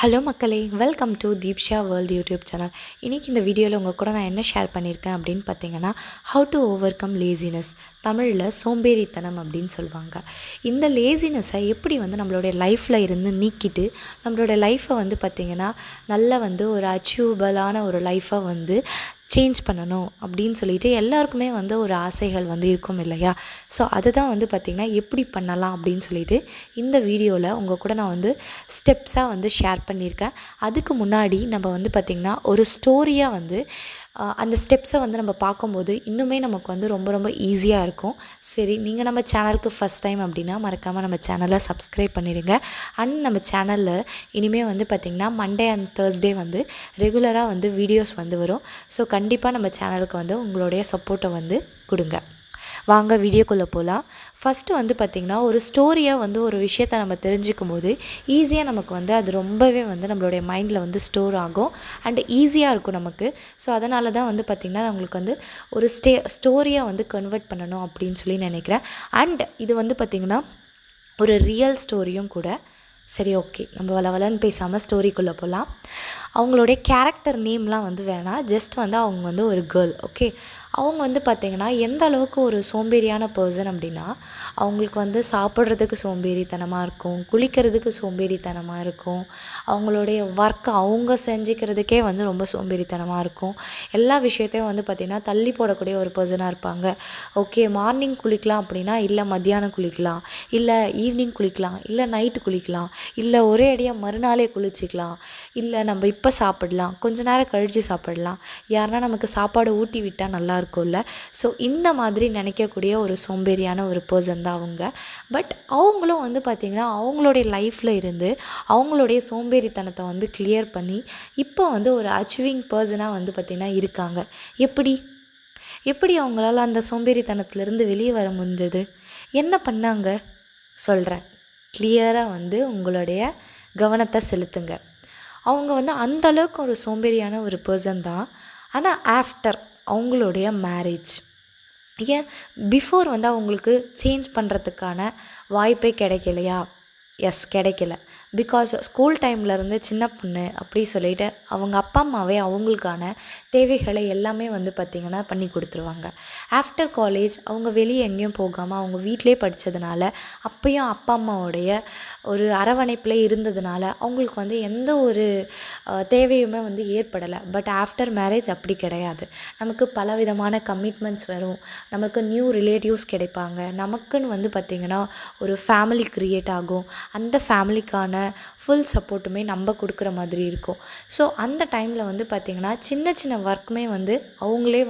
Hello மக்களே, welcome to Deepsha world YouTube channel. இன்றைக்கி இந்த வீடியோவில் உங்கள் கூட நான் என்ன ஷேர் பண்ணியிருக்கேன் அப்படின்னு பார்த்தீங்கன்னா, how to over come laziness, தமிழில் சோம்பேறித்தனம் அப்படின்னு சொல்லுவாங்க. இந்த லேசினஸை எப்படி நம்மளுடைய லைஃப்பில் இருந்து நீக்கிட்டு நம்மளுடைய லைஃப்பை பார்த்திங்கன்னா நல்ல ஒரு அச்சீவபிளான ஒரு லைஃப்பை சேஞ்ச் பண்ணணும் அப்படின்னு சொல்லிட்டு எல்லாருக்குமே ஒரு ஆசைகள் இருக்கும் இல்லையா? ஸோ அதுதான் பார்த்திங்கன்னா எப்படி பண்ணலாம் அப்படின்னு சொல்லிட்டு இந்த வீடியோவில் உங்கள் கூட நான் ஸ்டெப்ஸாக ஷேர் பண்ணியிருக்கேன். அதுக்கு முன்னாடி நம்ம பார்த்திங்கன்னா ஒரு ஸ்டோரியாக அந்த ஸ்டெப்ஸை நம்ம பார்க்கும்போது இன்னுமே நமக்கு ரொம்ப ரொம்ப ஈஸியாக இருக்கும். சரி, நீங்கள் நம்ம சேனலுக்கு ஃபஸ்ட் டைம் அப்படின்னா மறக்காமல் நம்ம சேனலை சப்ஸ்கிரைப் பண்ணிடுங்க. அண்ட் நம்ம சேனலில் இனிமேல் பார்த்திங்கன்னா மண்டே அண்ட் தேர்ஸ்டே ரெகுலராக வீடியோஸ் வரும். ஸோ கண்டிப்பாக நம்ம சேனலுக்கு உங்களுடைய சப்போர்ட்டை கொடுங்க. வாங்க வீடியோக்குள்ளே போகலாம். ஃபஸ்ட்டு பார்த்திங்கன்னா ஒரு ஸ்டோரியாக ஒரு விஷயத்தை நம்ம தெரிஞ்சுக்கும் போது ஈஸியாக நமக்கு அது ரொம்பவே நம்மளுடைய மைண்டில் ஸ்டோர் ஆகும் அண்ட் ஈஸியாக இருக்கும் நமக்கு. ஸோ அதனால தான் பார்த்திங்கன்னா நான் உங்களுக்கு ஒரு ஸ்டோரியாக கன்வெர்ட் பண்ணணும் அப்படின்னு சொல்லி நினைக்கிறேன். அண்ட் இது பார்த்திங்கன்னா ஒரு ரியல் ஸ்டோரியும் கூட. சரி, ஓகே, நம்ம வளவலன்னு பேசாமல் ஸ்டோரிக்குள்ளே போகலாம். அவங்களுடைய கேரக்டர் நேம்லாம் வேணாம். ஜஸ்ட் அவங்க ஒரு கேர்ள். ஓகே, அவங்க பார்த்திங்கன்னா எந்த அளவுக்கு ஒரு சோம்பேறியான பர்சன் அப்படின்னா, அவங்களுக்கு சாப்பிட்றதுக்கு சோம்பேறித்தனமாக இருக்கும், குளிக்கிறதுக்கு சோம்பேறித்தனமாக இருக்கும், அவங்களுடைய ஒர்க்கை அவங்க செஞ்சுக்கிறதுக்கே ரொம்ப சோம்பேறித்தனமாக இருக்கும். எல்லா விஷயத்தையும் பார்த்திங்கன்னா தள்ளி போடக்கூடிய ஒரு பர்சனாக இருப்பாங்க. ஓகே, மார்னிங் குளிக்கலாம் அப்படின்னா இல்லை மத்தியானம் குளிக்கலாம், இல்லை ஈவினிங் குளிக்கலாம், இல்லை நைட்டு குளிக்கலாம், இல்லை ஒரே அடியாக மறுநாளே குளிச்சிக்கலாம், இல்லை நம்ம இப்போ சாப்பிடலாம், கொஞ்ச நேரம் கழித்து சாப்பிடலாம், யாருன்னா நமக்கு சாப்பாடு ஊட்டி விட்டால் நல்லா இருக்கும்ல. ஸோ இந்த மாதிரி நினைக்கக்கூடிய ஒரு சோம்பேறியான ஒரு பர்சன் தான் அவங்க. பட் அவங்களும் பார்த்திங்கன்னா அவங்களுடைய லைஃப்பில் இருந்து அவங்களுடைய சோம்பேறித்தனத்தை கிளியர் பண்ணி இப்போ ஒரு அச்சீவிங் பர்சனாக பார்த்திங்கன்னா இருக்காங்க. எப்படி அவங்களால அந்த சோம்பேறித்தனத்துலேருந்து வெளியே வர முடிஞ்சது, என்ன பண்ணாங்க சொல்கிறேன். கிளியராக உங்களுடைய கவனத்தை செலுத்துங்க. அவங்க அந்த அளவுக்கு ஒரு சோம்பேறியான ஒரு பர்சன் தான். ஆனால் ஆஃப்டர் அவங்களுடைய மேரேஜ், ஏன் பிஃபோர் அவங்களுக்கு சேஞ்ச் பண்ணுறதுக்கான வாய்ப்பே கிடைக்கலையா? எஸ், கிடைக்கல. பிகாஸ் ஸ்கூல் டைம்லேருந்து சின்ன பொண்ணு அப்படி சொல்லிட்டு அவங்க அப்பா அம்மாவே அவங்களுக்கான தேவைகளை எல்லாமே பார்த்திங்கன்னா பண்ணி கொடுத்துருவாங்க. ஆஃப்டர் காலேஜ் அவங்க வெளியே எங்கேயும் போகாமல் அவங்க வீட்டிலே படித்ததுனால அப்பையும் அப்பா அம்மாவுடைய ஒரு அரவணைப்பில் இருந்ததுனால அவங்களுக்கு எந்த ஒரு தேவையுமே ஏற்படலை. பட் ஆஃப்டர் மேரேஜ் அப்படி கிடையாது. நமக்கு பலவிதமான கமிட்மெண்ட்ஸ் வரும், நமக்கு நியூ ரிலேட்டிவ்ஸ் கிடைப்பாங்க, நமக்குன்னு பார்த்திங்கன்னா ஒரு ஃபேமிலி க்ரியேட் ஆகும். அந்த ஃபேமிலிக்கான ஃபுல் சப்போர்ட்டுமே நம்ம கொடுக்குற மாதிரி இருக்கும். ஸோ அந்த டைமில் பார்த்திங்கன்னா சின்ன சின்ன ஒர்க்குமே அவங்களே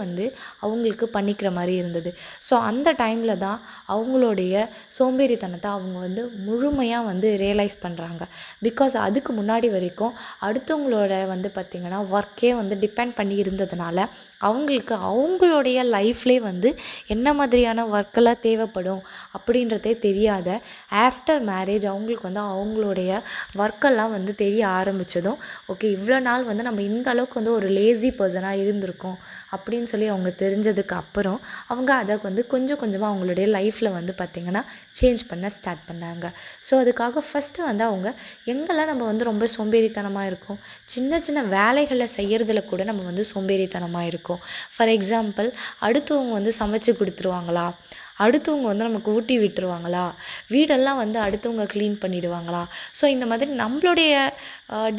அவங்களுக்கு பண்ணிக்கிற மாதிரி இருந்தது. ஸோ அந்த டைமில் தான் அவங்களுடைய சோம்பேறித்தனத்தை அவங்க முழுமையாக ரியலைஸ் பண்ணுறாங்க. பிகாஸ் அதுக்கு முன்னாடி வரைக்கும் அடுத்தவங்களோட பார்த்திங்கன்னா ஒர்க்கே டிபெண்ட் பண்ணி இருந்ததுனால அவங்களுக்கு அவங்களுடைய லைஃப்லேயே என்ன மாதிரியான ஒர்க்கெல்லாம் தேவைப்படும் அப்படின்றதே தெரியாத ஆஃப்டர் மேரேஜ் அவங்களுக்கு அவங்களுடைய ஒர்க்கெல்லாம் தெரிய ஆரம்பித்ததும், ஓகே, இவ்வளோ நாள் நம்ம இந்த அளவுக்கு ஒரு லேசி பர்சனாக இருந்திருக்கோம் அப்படின்னு சொல்லி அவங்க தெரிஞ்சதுக்கு அப்புறம் அவங்க அதை கொஞ்சம் கொஞ்சமாக அவங்களுடைய லைஃப்பில் பார்த்திங்கன்னா சேஞ்ச் பண்ண ஸ்டார்ட் பண்ணாங்க. ஸோ அதுக்காக ஃபஸ்ட்டு அவங்க எங்கெல்லாம் நம்ம ரொம்ப சோம்பேறித்தனமாக இருக்கும், சின்ன சின்ன வேலைகளை செய்கிறதுல கூட நம்ம சோம்பேறித்தனமாக இருக்கும். ஃபார் எக்ஸாம்பிள், அடுத்தவங்க சமைச்சு கொடுத்துருவாங்களா, அடுத்தவங்க நமக்கு ஊட்டி விட்டுருவாங்களா, வீடெல்லாம் அடுத்தவங்க க்ளீன் பண்ணிவிடுவாங்களா, ஸோ இந்த மாதிரி நம்மளுடைய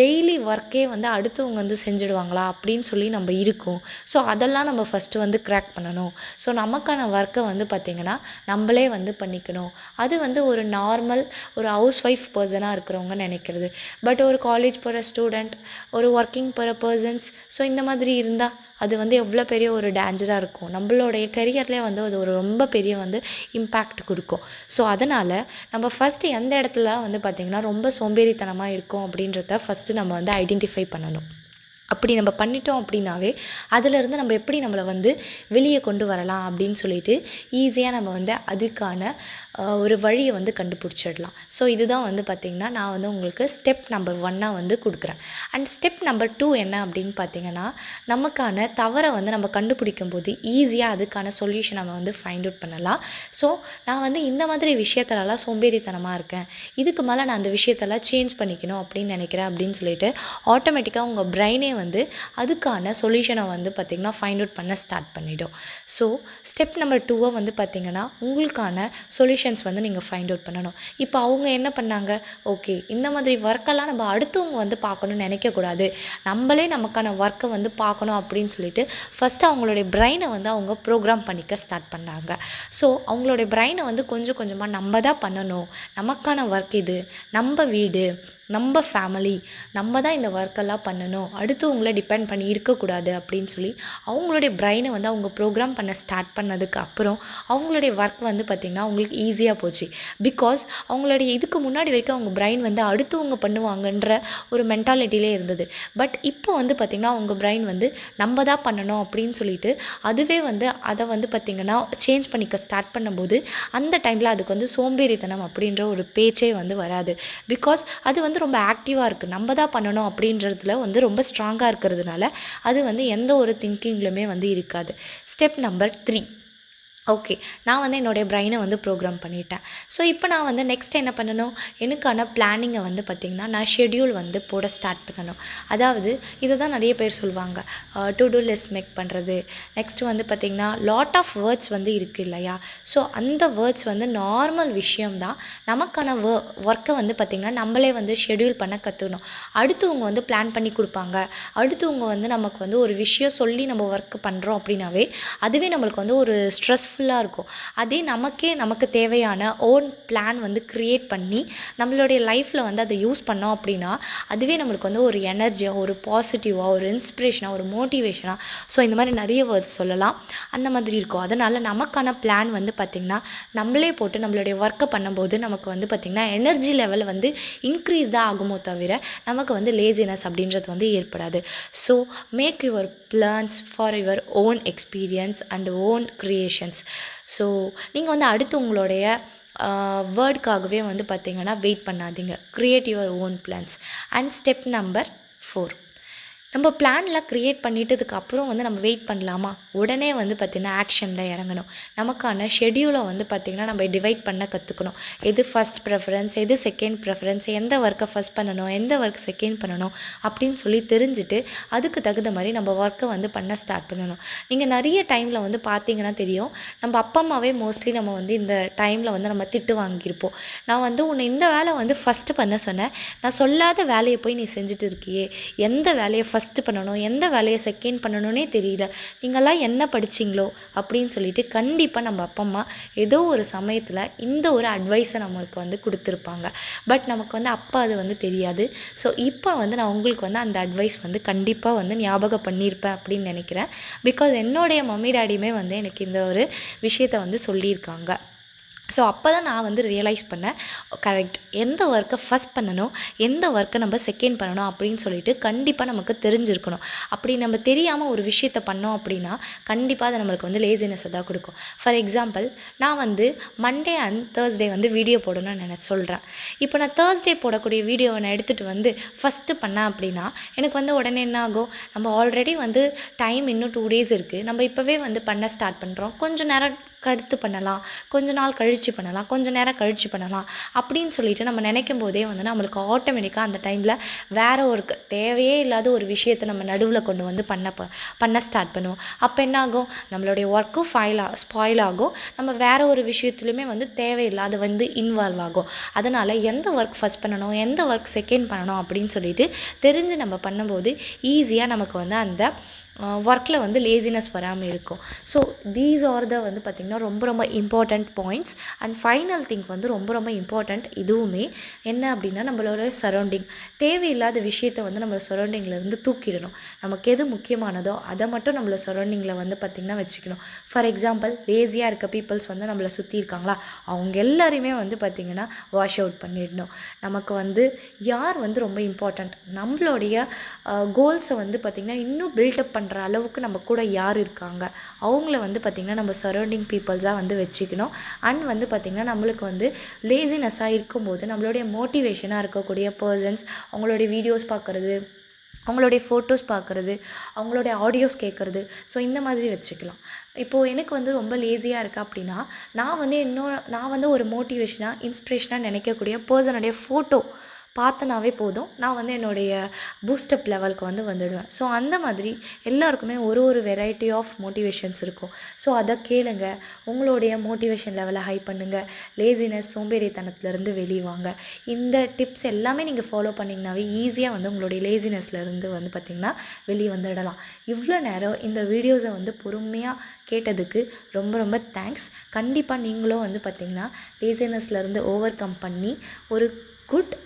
டெய்லி ஒர்க்கே அடுத்தவங்க செஞ்சுடுவாங்களா அப்படின்னு சொல்லி நம்ம இருக்கும். ஸோ அதெல்லாம் நம்ம ஃபஸ்ட்டு க்ராக் பண்ணணும். ஸோ நமக்கான ஒர்க்கை பார்த்திங்கன்னா நம்மளே பண்ணிக்கணும். அது ஒரு நார்மல் ஒரு ஹவுஸ் ஒய்ஃப் பர்சனாக இருக்கிறவங்க நினைக்கிறது. பட் ஒரு காலேஜ் போகிற ஸ்டூடெண்ட், ஒரு ஒர்க்கிங் போகிற பர்சன்ஸ், ஸோ இந்த மாதிரி இருந்தால் அது எவ்வளோ பெரிய ஒரு டேஞ்சராக இருக்கும், நம்மளுடைய கரியர்லேயே அது ஒரு ரொம்ப பெரிய இம்பேக்ட் கொடுக்கும். ஸோ அதனால் நம்ம ஃபஸ்ட்டு எந்த இடத்துல பார்த்திங்கன்னா ரொம்ப சோம்பேறித்தனமாக இருக்கும் அப்படின்றத ஃபஸ்ட்டு நம்ம ஐடென்டிஃபை பண்ணணும். அப்படி நம்ம பண்ணிட்டோம் அப்படின்னாவே அதிலேருந்து நம்ம எப்படி நம்மளை வந்து வெளியே கொண்டு வரலாம் அப்படின்னு சொல்லிட்டு ஈஸியாக நம்ம வந்து அதுக்கான ஒரு வழியை வந்து கண்டுபிடிச்சிடலாம். ஸோ இதுதான் வந்து பார்த்திங்கன்னா நான் வந்து உங்களுக்கு ஸ்டெப் நம்பர் 1 வந்து கொடுக்குறேன். அண்ட் ஸ்டெப் நம்பர் 2 என்ன அப்படின்னு பார்த்திங்கன்னா, நமக்கான தவறை வந்து நம்ம கண்டுபிடிக்கும் போது ஈஸியாக அதுக்கான சொல்யூஷன் நம்ம வந்து ஃபைண்ட் அவுட் பண்ணலாம். ஸோ நான் வந்து இந்த மாதிரி விஷயத்துலலாம் சோம்பேறித்தனமாக இருக்கேன், இதுக்கு மேலே நான் அந்த விஷயத்தெல்லாம் சேஞ்ச் பண்ணிக்கணும் அப்படின்னு நினைக்கிறேன் அப்படின்னு சொல்லிட்டு ஆட்டோமேட்டிக்காக உங்கள் பிரெயினே வந்து அதுக்கான சொல்யூஷனை வந்து பார்த்திங்கன்னா ஃபைண்ட் அவுட் பண்ண ஸ்டார்ட் பண்ணிடும். ஸோ ஸ்டெப் நம்பர் 2 வந்து பார்த்திங்கன்னா உங்களுக்கான சொல்யூஷன்ஸ் வந்து நீங்கள் ஃபைண்ட் அவுட் பண்ணணும். இப்போ அவங்க என்ன பண்ணாங்க, ஓகே இந்த மாதிரி ஒர்க்கெல்லாம் நம்ம அடுத்தவங்க வந்து பார்க்கணும்னு நினைக்கக்கூடாது, நம்மளே நமக்கான ஒர்க்கை வந்து பார்க்கணும் அப்படின்னு சொல்லிட்டு ஃபஸ்ட்டு அவங்களுடைய பிரெயினை வந்து அவங்க ப்ரோக்ராம் பண்ணிக்க ஸ்டார்ட் பண்ணாங்க. ஸோ அவங்களுடைய பிரெயினை வந்து கொஞ்சம் கொஞ்சமாக நம்ம தான் பண்ணணும், நமக்கான ஒர்க் இது, நம்ம வீடு, நம்ம ஃபேமிலி, நம்ம தான் இந்த ஒர்க்கெல்லாம் பண்ணணும், அடுத்தவங்கள டிபெண்ட் பண்ணி இருக்கக்கூடாது அப்படின்னு சொல்லி அவங்களுடைய பிரெயினை வந்து அவங்க ப்ரோக்ராம் பண்ண ஸ்டார்ட் பண்ணதுக்கு அப்புறம் அவங்களுடைய ஒர்க் வந்து பார்த்திங்கன்னா அவங்களுக்கு ஈஸியாக போச்சு. பிகாஸ் அவங்களுடைய இதுக்கு முன்னாடி வரைக்கும் அவங்க பிரெயின் வந்து அடுத்தவங்க பண்ணுவாங்கன்ற ஒரு மென்டாலிட்டியிலே இருந்தது. பட் இப்போ வந்து பார்த்திங்கன்னா அவங்க பிரெயின் வந்து நம்ம தான் பண்ணணும் அப்படின்னு சொல்லிட்டு அதுவே வந்து அதை வந்து பார்த்திங்கன்னா சேஞ்ச் பண்ணிக்க ஸ்டார்ட் பண்ணும்போது அந்த டைமில் அதுக்கு வந்து சோம்பேறித்தனம் அப்படின்ற ஒரு பேச்சே வந்து வராது. பிகாஸ் அது வந்து ரொம்ப ஆக்டிவாக இருக்குது, நம்ம தான் பண்ணணும் அப்படின்றதுல வந்து ரொம்ப ஸ்ட்ராங்காக இருக்கிறதுனால அது வந்து எந்த ஒரு திங்கிங்லையுமே வந்து இருக்காது. ஸ்டெப் நம்பர் 3, ஓகே நான் வந்து என்னுடைய பிரெயினை வந்து ப்ரோக்ராம் பண்ணிட்டேன். ஸோ இப்போ நான் வந்து நெக்ஸ்ட் என்ன பண்ணணும், எனக்கான பிளானிங்கை வந்து பார்த்திங்கன்னா நான் ஷெட்யூல் வந்து போட ஸ்டார்ட் பண்ணணும். அதாவது இதை தான் நிறைய பேர் சொல்லுவாங்க, டு டூ லிஸ்ட் மேக் பண்ணுறது. நெக்ஸ்ட்டு வந்து பார்த்திங்கன்னா லாட் ஆஃப் வேர்ட்ஸ் வந்து இருக்குது இல்லையா. ஸோ அந்த வேர்ட்ஸ் வந்து நார்மல் விஷயம்தான். நமக்கான ஒர்க்கை வந்து பார்த்திங்கன்னா நம்மளே வந்து ஷெட்யூல் பண்ண கற்றுக்கணும். அடுத்தவங்க வந்து பிளான் பண்ணி கொடுப்பாங்க, அடுத்தவங்க வந்து நமக்கு வந்து ஒரு விஷயம் சொல்லி நம்ம ஒர்க் பண்ணுறோம் அப்படின்னாவே அதுவே நம்மளுக்கு வந்து ஒரு ஸ்ட்ரெஸ் ஃபுல்லாக இருக்கும். அதே நமக்கு தேவையான ஓன் பிளான் வந்து க்ரியேட் பண்ணி நம்மளுடைய லைஃப்பில் வந்து அதை யூஸ் பண்ணோம் அப்படின்னா அதுவே நம்மளுக்கு வந்து ஒரு எனர்ஜியாக, ஒரு பாசிட்டிவாக, ஒரு இன்ஸ்பிரேஷனாக, ஒரு மோட்டிவேஷனாக, ஸோ இந்த மாதிரி நிறைய வேர்ட்ஸ் சொல்லலாம், அந்த மாதிரி இருக்கும். அதனால் நமக்கான பிளான் வந்து பார்த்திங்கன்னா நம்மளே போட்டு நம்மளுடைய ஒர்க்கை பண்ணும்போது நமக்கு வந்து பார்த்திங்கன்னா எனர்ஜி லெவல் வந்து இன்க்ரீஸ் தான் ஆகுமோ தவிர நமக்கு வந்து லேசினஸ் அப்படின்றது வந்து ஏற்படாது. So make your plans for your own experience and own creations. So நீங்கள் வந்து அடுத்து உங்களுடைய வேர்டுக்காகவே வந்து பார்த்திங்கன்னா வெயிட் பண்ணாதீங்க, create your own plans. And step number 4, நம்ம பிளான்லாம் க்ரியேட் பண்ணிட்டதுக்கு அப்புறம் வந்து நம்ம வெயிட் பண்ணலாமா, உடனே வந்து பார்த்திங்கன்னா ஆக்ஷனில் இறங்கணும். நமக்கான ஷெட்யூலை வந்து பார்த்திங்கன்னா நம்ம டிவைட் பண்ண கற்றுக்கணும். எது ஃபஸ்ட் ப்ரெஃபரன்ஸ், எது செகண்ட் ப்ரெஃபரன்ஸ், எந்த ஒர்க்கை ஃபஸ்ட் பண்ணணும், எந்த ஒர்க் செகண்ட் பண்ணணும் அப்படின்னு சொல்லி தெரிஞ்சுட்டு அதுக்கு தகுந்த மாதிரி நம்ம ஒர்க்கை வந்து பண்ண ஸ்டார்ட் பண்ணணும். நீங்கள் நிறைய டைமில் வந்து பார்த்திங்கன்னா தெரியும், நம்ம அப்பா அம்மாவே மோஸ்ட்லி நம்ம வந்து இந்த டைமில் வந்து நம்ம திட்டு வாங்கியிருப்போம். நான் வந்து உன்னை இந்த வேலை வந்து ஃபஸ்ட்டு பண்ண சொன்னேன், நான் சொல்லாத வேலையை போய் நீ செஞ்சுட்டு இருக்கியே, எந்த வேலையை ஃபஸ்ட்டு பண்ணணும், எந்த வேலையை செகண்ட் பண்ணணும்னே தெரியல, நீங்களாம் என்ன படிச்சிங்களோ அப்படின்னு சொல்லிட்டு கண்டிப்பாக நம்ம அப்பா அம்மா ஏதோ ஒரு சமயத்தில் இந்த ஒரு அட்வைஸை நம்மளுக்கு வந்து கொடுத்துருப்பாங்க. பட் நமக்கு வந்து அப்போ அது வந்து தெரியாது. ஸோ இப்போ வந்து நான் உங்களுக்கு வந்து அந்த அட்வைஸ் வந்து கண்டிப்பாக வந்து ஞாபகம் பண்ணியிருப்பேன் அப்படின்னு நினைக்கிறேன். பிகாஸ் என்னுடைய மம்மி டாடியுமே வந்து எனக்கு இந்த ஒரு விஷயத்தை வந்து சொல்லியிருக்காங்க. ஸோ அப்போ தான் நான் வந்து ரியலைஸ் பண்ணேன், கரெக்ட், எந்த ஒர்க்கை ஃபஸ்ட் பண்ணணும், எந்த ஒர்க்கை நம்ம செகண்ட் பண்ணணும் அப்படின்னு சொல்லிட்டு கண்டிப்பாக நமக்கு தெரிஞ்சிருக்கணும். அப்படி நம்ம தெரியாமல் ஒரு விஷயத்தை பண்ணோம் அப்படின்னா கண்டிப்பாக அது நம்மளுக்கு வந்து லேசினஸை தான் கொடுக்கும். ஃபார் எக்ஸாம்பிள், நான் வந்து மண்டே அண்ட் தேர்ஸ்டே வந்து வீடியோ போடணும்னு நான் சொல்கிறேன். இப்போ நான் தேர்ஸ்டே போடக்கூடிய வீடியோவை நான் எடுத்துகிட்டு வந்து ஃபஸ்ட்டு பண்ணேன் அப்படின்னா எனக்கு வந்து உடனே என்ன ஆகும், நம்ம ஆல்ரெடி வந்து டைம் இன்னும் 2 days இருக்குது, நம்ம இப்போவே வந்து பண்ண ஸ்டார்ட் பண்ணுறோம், கொஞ்சம் நேரம் அடுத்து பண்ணலாம், கொஞ்ச நாள் கழித்து பண்ணலாம், கொஞ்சம் நேரம் கழித்து பண்ணலாம் அப்படின்னு சொல்லிட்டு நம்ம நினைக்கும் போதே வந்து நம்மளுக்கு ஆட்டோமேட்டிக்காக அந்த டைமில் வேறு ஒரு தேவையே இல்லாத ஒரு விஷயத்தை நம்ம நடுவில் கொண்டு வந்து பண்ண ஸ்டார்ட் பண்ணுவோம். அப்போ என்ன ஆகும், நம்மளுடைய ஒர்க்கும் ஸ்பாயில் ஆகும், நம்ம வேறு ஒரு விஷயத்துலையுமே வந்து தேவையில்லாத வந்து இன்வால்வ் ஆகும். அதனால் எந்த ஒர்க் ஃபஸ்ட் பண்ணணும், எந்த ஒர்க் செகண்ட் பண்ணணும் அப்படின்னு சொல்லிட்டு தெரிஞ்சு நம்ம பண்ணும்போது ஈஸியாக நமக்கு வந்து அந்த ஒர்க்கில் வந்து லேசினஸ் வராமல் இருக்கும். ஸோ தீஸ் ஆர் த வந்து பார்த்திங்கன்னா ரொம்ப ரொம்ப important points. And final think வந்து ரொம்ப ரொம்ப இம்பார்ட்டண்ட். இதுவுமே என்ன அப்படின்னா, நம்மளோட சரௌண்டிங், தேவையில்லாத விஷயத்தை வந்து நம்ம சரௌண்டிங்லேருந்து தூக்கிடணும். நமக்கு எது முக்கியமானதோ அதை மட்டும் நம்மள சரௌண்டிங்கில் வந்து பார்த்திங்கன்னா வச்சுக்கணும். ஃபார் எக்ஸாம்பிள், லேசியாக இருக்க பீப்புள்ஸ் வந்து நம்மளை சுற்றி இருக்காங்களா, அவங்க எல்லாரையுமே வந்து பார்த்திங்கன்னா வாஷ் அவுட் பண்ணிடணும். நமக்கு வந்து யார் வந்து ரொம்ப இம்பார்ட்டண்ட், நம்மளுடைய கோல்ஸை வந்து பார்த்திங்கன்னா இன்னும் பில்டப் பண்ணுற அளவுக்கு நம்ம கூட யார் இருக்காங்க, அவங்கள வந்து பார்த்திங்கன்னா நம்ம சரௌண்டிங் பீப்புள்ஸாக வந்து வச்சுக்கணும். அண்ட் வந்து பார்த்திங்கன்னா நம்மளுக்கு வந்து லேசினஸ்ஸாக இருக்கும்போது நம்மளுடைய மோட்டிவேஷனாக இருக்கக்கூடிய பர்சன்ஸ், அவங்களுடைய வீடியோஸ் பார்க்குறது, அவங்களுடைய ஃபோட்டோஸ் பார்க்குறது, அவங்களுடைய ஆடியோஸ் கேட்குறது, ஸோ இந்த மாதிரி வச்சுக்கலாம். இப்போது எனக்கு வந்து ரொம்ப லேசியாக இருக்கா அப்படின்னா, நான் வந்து ஒரு மோட்டிவேஷனாக இன்ஸ்பிரேஷனாக நினைக்கக்கூடிய பர்சனுடைய ஃபோட்டோ பார்த்தனாவே போதும், நான் வந்து என்னுடைய பூஸ்டப் லெவலுக்கு வந்து வந்துடுவேன். ஸோ அந்த மாதிரி எல்லாருக்குமே ஒரு வெரைட்டி ஆஃப் மோட்டிவேஷன்ஸ் இருக்கும். ஸோ அதை கேளுங்க, உங்களுடைய மோட்டிவேஷன் லெவலை ஹை பண்ணுங்கள், லேசினஸ் சோம்பேறித்தனத்துலேருந்து வெளிவாங்க. இந்த டிப்ஸ் எல்லாமே நீங்கள் ஃபாலோ பண்ணிங்கனாவே ஈஸியாக வந்து உங்களுடைய லேசினஸ்லேருந்து வந்து பார்த்திங்கன்னா வெளியே வந்துடலாம். இவ்வளோ நேரம் இந்த வீடியோஸை வந்து பொறுமையாக கேட்டதுக்கு ரொம்ப ரொம்ப தேங்க்ஸ். கண்டிப்பாக நீங்களும் வந்து பார்த்திங்கன்னா லேசினஸ்லேருந்து ஓவர் கம் பண்ணி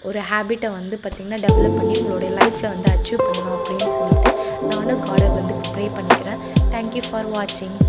ஒரு ஹேபிட்டை வந்து பார்த்திங்கன்னா டெவலப் பண்ணி உங்களுடைய லைஃப்பில் வந்து அச்சீவ் பண்ணணும் அப்படின்னு சொல்லிட்டு நானும் காடை வந்து ப்ரே பண்ணிக்கிறேன். தேங்க்யூ ஃபார் வாட்சிங்.